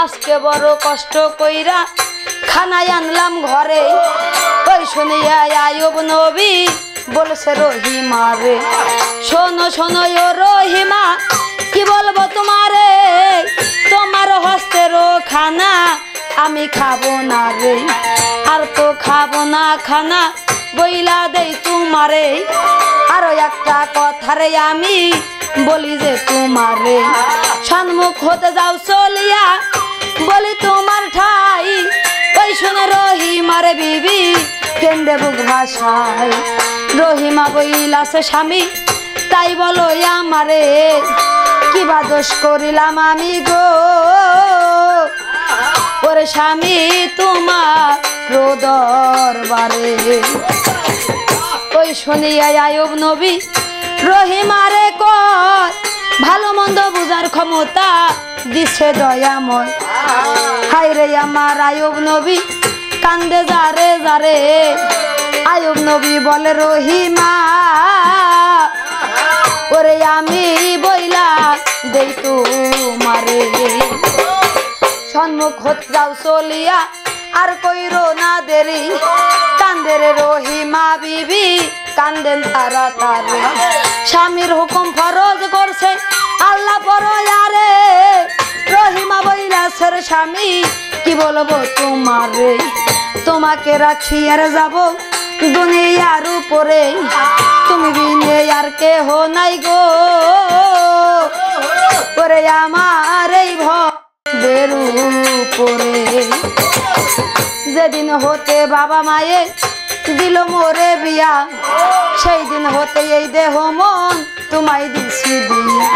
আজকে বড় কষ্ট কইরা খানায় আনলাম ঘরে। ওই শুনিয়া আয়ুব নবী বলছে রহিমা রে শোনো শোনো ও রহিমা কি বলবো তোমারে তোমার হস্তের খানা আমি খাবো না রে আর তো খাবো না খানা বইলা দেই তোমারে। আরো একটা কথা রে আমি বলি যে তোমারে সম্মুখ হতে যাও চলিয়া বলি তোমার ঠাই ওই শুনে রহিমার বিবি কেন্দ্রে বুক ভাষায় রহিমা বইলাছে স্বামী তাই বলো আমারে কিবা দোষ করিলাম আমি গো ওরে স্বামী তোমার দরবারে। ওই শুনিয়া আয়ুব নবী রহিমারে কয় ভালো মন্দ বুঝার ক্ষমতা দিছে দয়াময় হায় রে আমার আয়ুব নবী কান্দে যারে যারে। আয়ুব নবী বলে রহিমা ওরে আমি বইলা দেই তোমারে সম্মুখ হতে যাও চলিয়া আর কইরো না দেরি কান্দে রে রহিমা বিবি কান্দেন তাড়াতাড়ি স্বামীর হুকুম ফরজ করছে আল্লাহ পরয়ারে রহিমা বইলাছে রে স্বামী কি বলবো তোমারে তোমাকে রাখি আর যাব দুনিয়ার উপরে তুমি বিনে আর কেহ নাই গো ওরে আমার এই ভবের উপরে। যেদিন হতে বাবা মায়ে দিল মোরে বিয়া সেই দিন হতে এই দেহ মন তোমায় দিছি দিয়া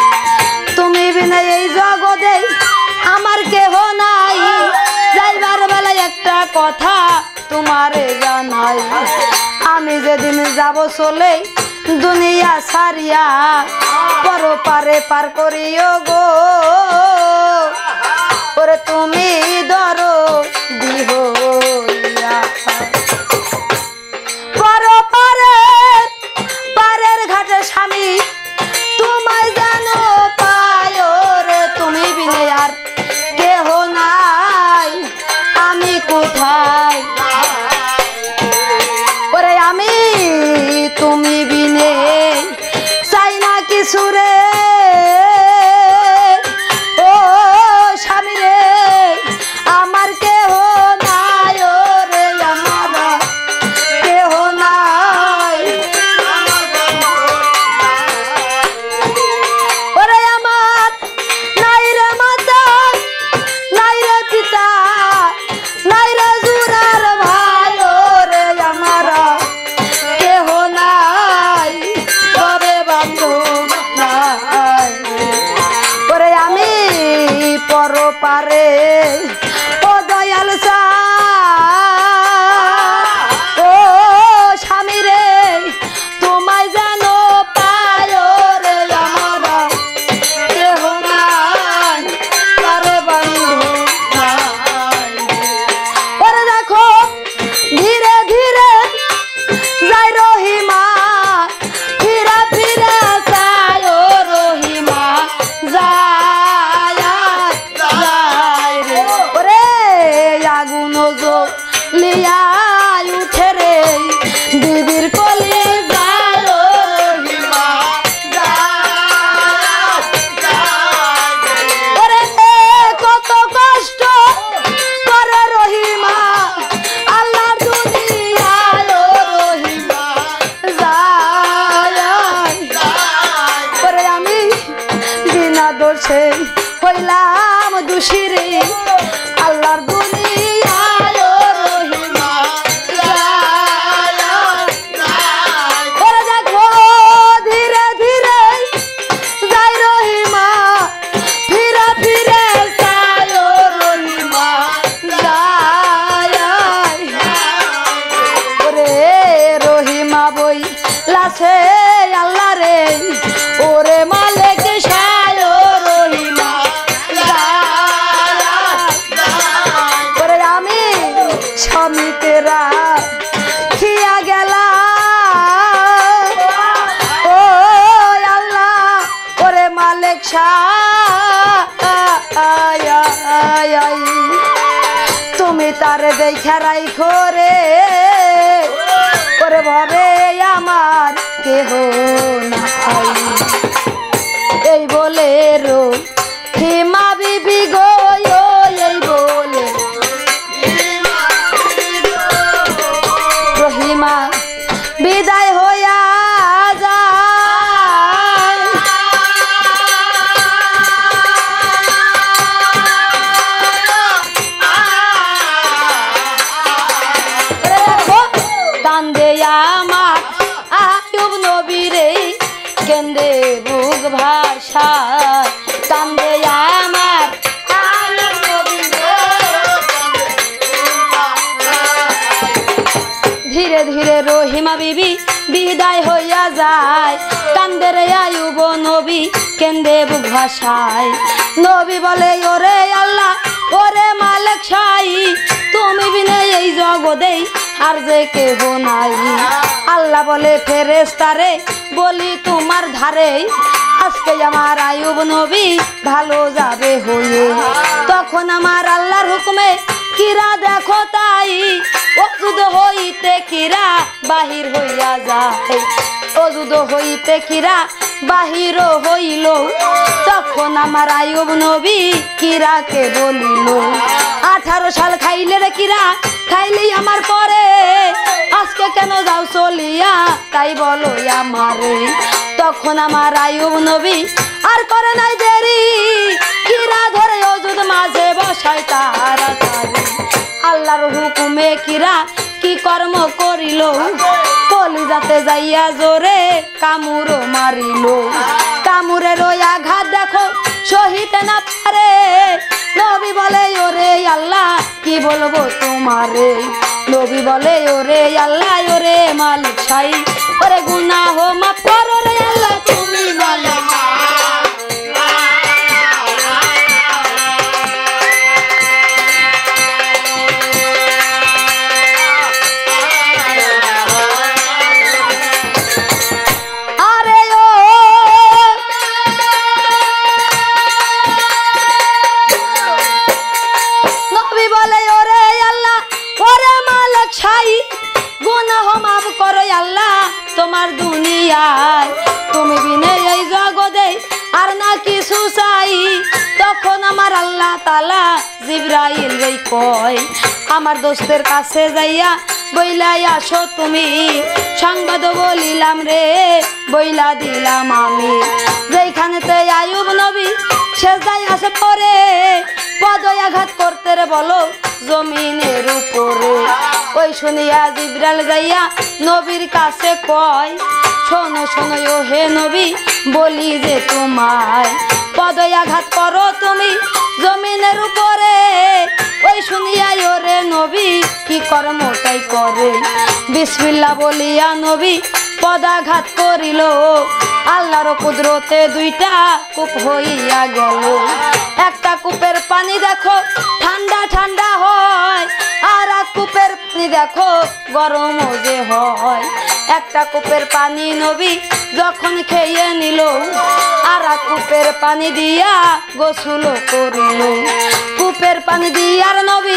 তুমি বিনে এই জগতে আমার কেহ নাই যাইবার বেলায় একটা কথা তোমারে জানাই আমি যেদিন যাব চলে দুনিয়া ছাড়িয়া পর পারে পার করিও গো ওরে তুমি ধরো দিহইয়া পর পারে পারের ঘাটে স্বামী তোমায় জানো পায় রে তুমি বিনে আর কেহ নাই আমি কোথায় ওরে আমি তুমি বিনে চাই না কিছু রে পরপারে ও দয়াল ও স্বামী রে তোমায় যেন পায় রে আমরা কেহ নাই তারে বন্ধু ওরে দেখো ধীরে ধীরে যাই রহিমা ফিরা ফিরা যায় ও রহিমা যায় যায় রে ওরে আগুন লিয়া উঠে রে দিদির কলি যায় ও রহিমা যায় ওরে কত কষ্ট করে রহিমা আল্লাহর দুনিয়ায় ও রহিমা যায় ওরে আমি বিনা দোষে হইলাম দোষী রে আল্লাহর দুনিয়ায় ও রহিমা যায় ওরে দেখো ধীরে ধীরে যাই রহিমা ফিরে ফিরে যায় ও রহিমা যায় ওরে রহিমা বই লাসে আল্লাহ রে ওরে মালিক শায় ও রহিমা ওরে আমি স্বামী তেরা খিয়া গেলা ও আল্লাহ ওরে মালিক শায় তুমি তারে দেখা রাইখো রে ওরে ভবে আমার কেহ নাই এই বলে রো হিমা বিবি গো এই বলে রহিমা বিদায় হইয়া যায় কান্দে আমার আয়ুব নবীরে কেন্দে বুক ভাষা কান্দে আমার আয়ুব নবীরে ধীরে ধীরে রহিমা বিবি বিদায় হইয়া যায় কান্দে রে আয়ুব নবী কেন্দে বুক ভাষায় নবী বলে ওরে আল্লাহ ওরে মালিক শাই তুমি বিনে এই জগতে আর যে কেহ নাই আল্লাহ বলে ফেরেশতারে বলি তোমার ধারে আজকে আমার আয়ুব নবী ভালো যাবে হয়ে তখন আমার আল্লাহর হুকুমে কিরা দেখো তাই অযুদ হইতে কিরা বাহির হইয়া যায় অযুদ হইতে কিরা বাহির হইল তখন আমার আয়ুব নবী কিরাকে বলিল 18 সাল খাইলে রে কিরা খাইলি আমার পরে আজকে কেন যাও চলিয়া তাই বলো আমারে তখন আমার আয়ুব নবী আর করে নাই দেরি কিরা ধরে অযুদ মাঝে বসায় তাড়াতাড়ি আল্লাহর হুকুমে কিরা কি কর্ম করিল কলিজাতে যাইয়া জোরে কামুরো মারিল কামুরের ওই আঘাত দেখো সহিতে না পারে নবী বলে ওরে আল্লাহ কি বলবো তোমারে নবী বলে ওরে আল্লাহ ওরে মালিক শাই ওরে গুনাহ মাফ করো রে আল্লাহ তুমি মালিক তোমার দুনিয়ায় তুমি বিনে এই জগতে আর না কিছু চাই তখন আমার আল্লাহ তাআলা জিবরাইল রে কয় আমার দোস্তের কাছে যাইয়া বইলাই আসো তুমি সংবাদ বলিলাম রে বইলা দিলাম আমি যেখানেতে আয়ুব নবী সেজদায় আসে পরে পদয়াঘাত করতে রে বলো জমিনের উপরে ওই শুনিয়া জিবরাইল যাইয়া নবীর কাছে কয় শোনো শোনো ও হে নবী বলি যে তোমায় পদয়াঘাত করো তুমি জমিনের উপরে ওই শুনিয়া ওরে নবী কি কর্মটাই করে বিসমিল্লাহ বলিয়া নবী পদাঘাত করিল আল্লাহর কুদরতে দুইটা কূপ হইয়া গেল একটা কূপের পানি দেখো ঠান্ডা ঠান্ডা হয় আর এক কূপের পানি দেখো গরম যে হয় একটা কূপের পানি নবী যখন খেয়ে নিল আর এক কূপের পানি দিয়া গোসল করিল কূপের পানি দিয়ার নবী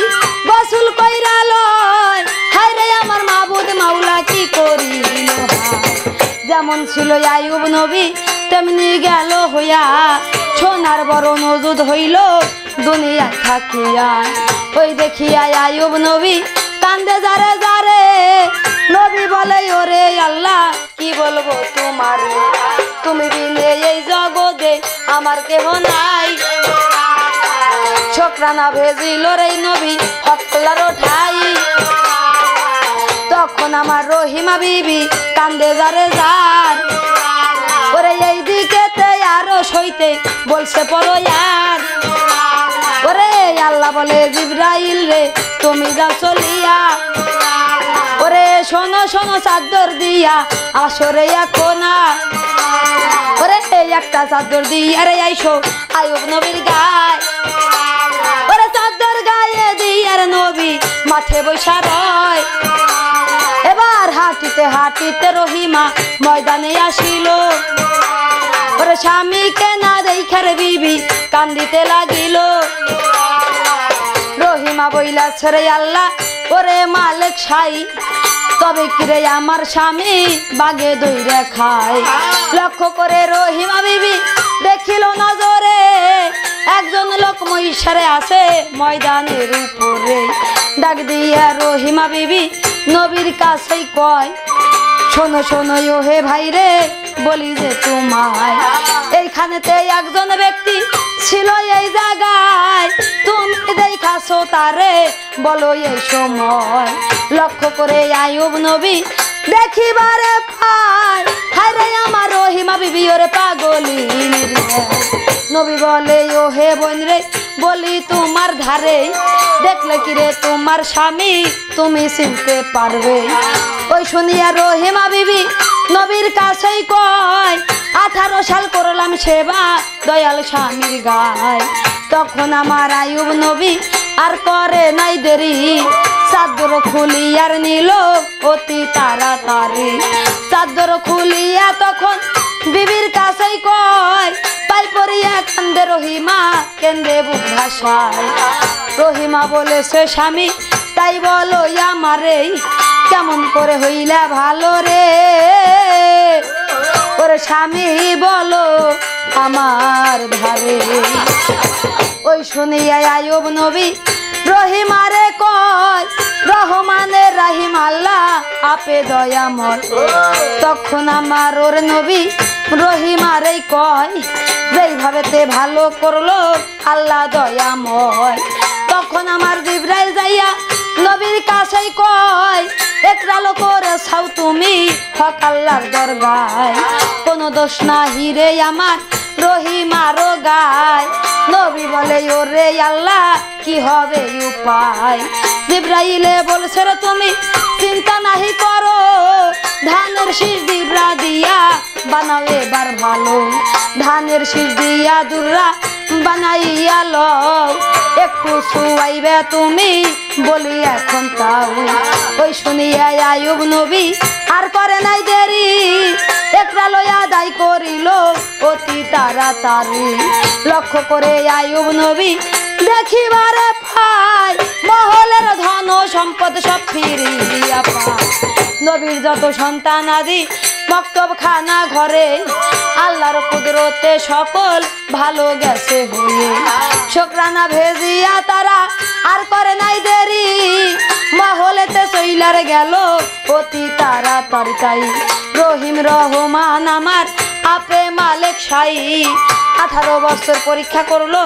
গোসল কইরা লয় হায় রে আমার মাবুদ মাওলা কি করিল যেমন ছিল আইয়ুব নবী তেমনি গেল হইয়া সোনার বড় নজুদ হইল দুনিয়া থাকিয়া ওই দেখিয়া আইয়ুব নবী কান্দে যারে যারে নবী বলে ওরে আল্লাহ কি বলবো তোমার তুমি বিনে এই জগতে আমার কেহ নাই ছোকরানা ভেজিল রে নবী হকলার ঠাই তখন আমার রহিমা বিবি কান্দে যারে যার ওরে এই দিকেতে আরো সইতে বলছে পড়ো আর ওরে আল্লাহ বলে জিবরাইল রে তুমি যাও চলিয়া ওরে শোনো শোনো চাদর দিয়া আসরে কোনা ওরে একটা চাদর দিয়া রে আইসো আইয়ুব নবীর গায় ওরে চাদর গায়ে দিয়ার নবী মাঠে বৈশা রয় এবার হাঁটিতে হাঁটিতে রহিমা ময়দানে আসিল ওরে স্বামীকে না দেখার বিবি কান্দিতে লাগিল রহিমা বইলা ছেড়ে আল্লাহ ওরে মালিক সাই তবে কিরে আমার স্বামী বাগে দইরা খায় লক্ষ্য করে রহিমা বিবি দেখিল নজরে একজন লোক মহিষারে আছে ময়দানের উপরে ডাক দিয়া রহিমা বিবি নবীর কাছেই কয় শোনো শোনো হে ভাই রে বলি যে তোমায় এইখানেতে একজন ব্যক্তি ছিল এই জায়গায় তুমি দেখাছো তারে বলো এই সময় লক্ষ্য করে আইয়ুব নবী দেখিবারে পায় হায় রে আমার রহিমা বিবি ওরে পাগলি নবী বলে ও হে বোন রে বলি তোমার ধারে দেখলে কি রে তোমার স্বামী তুমি চিনতে পারবে ওই শুনিয়া রহিমা বিবি নবীর কাছেই কয় 18 সাল করলাম সেবা দয়াল স্বামীর গায় তখন আমার আইয়ুব নবী আর করে নাই দেরি চাদর খুলিয়ার নিল অতি তাড়াতাড়ি চাদর খুলিয়া তখন বিবির কাছেই কয় পাই পড়িয়া কান্দে রহিমা কেন্দে বুক ভাষায় রহিমা বলেছে স্বামী তাই বলো আমারে কেমন করে হইলা ভালো রে ওরে স্বামী বলো আমার ধারে ওই শুনিয়া আইয়ুব নবী রহিমারে কয় রহমানে রাহিম আল্লাহ আপে দয়াময় তখন আমার ওর নবী রহিমারে কয় যেইভাবে তে ভালো করলো আল্লাহ দয়াময় তখন আমার জিবরাইল যাইয়া নবীর কাছেই কয় একরালো করে ছাও তুমি হক আল্লাহর দরগায় কোনো দোষ নাহি রে আমার রহিমারও গায় নবী বলে ওরে আল্লাহ কি হবে উপায় জিবরাইলে বলছে রে তুমি চিন্তা নাহি করো ধানের শীষ দিবরা দিয়া বানাও এবার ভালো ধানের শীষ দিয়া দুর্রা বানাইয়া লও একটু শুয়াইবে তুমি বলি এখন তাও ওই শুনিয়া আইয়ুব নবী আর করে নাই দেরি একটা লয়া দায় করিল অতি তাড়াতাড়ি লক্ষ্য করে আইয়ুব নবী দেখিবারে পায় মহলের ধন সম্পদ সব ফিরিয়া পায় নবীর যত সন্তান আদি মক্তব খানা ঘরে আল্লাহর কুদরতে সকল ভালো গেছে হয়ে শুকরানা ভেজিয়া তারা আর করে নাই দেরি মহলেতে চইলার গেল অতি তাড়াতাড়ি তাই রহিম রহমান আমার আপে মালিক সাই 18 বছর পরীক্ষা করলো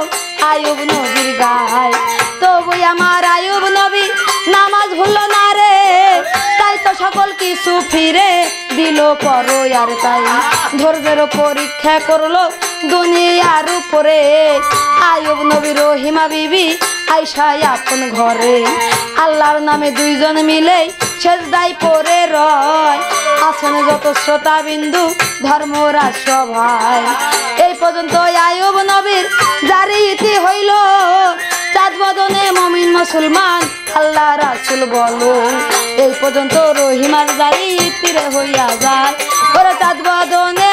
আইয়ুব নবীর গায় তবু আমার আইয়ুব নবী নামাজ ভুললো না রে তাই তো সকল কিছু ফিরে দিল পরো আর তাই ধৈর্যের পরীক্ষা করলো দুনিয়ার উপরে আইয়ুব নবীর রহিমা বিবি আইসাই আপন ঘরে আল্লাহর নামে দুইজন মিলে সেজদায় পড়ে রয় আছেন যত শ্রোতা বিন্দু ধর্মরাজ সভায় এই পর্যন্ত আইয়ুব নবীর জারি ইতি হইল চাঁদ বদনে মুমিন মুসলমান আল্লাহ রাসূল বলো এই পর্যন্ত রহিমার জারি ইতি হইয়া যায় ওরে চাঁদ বদনে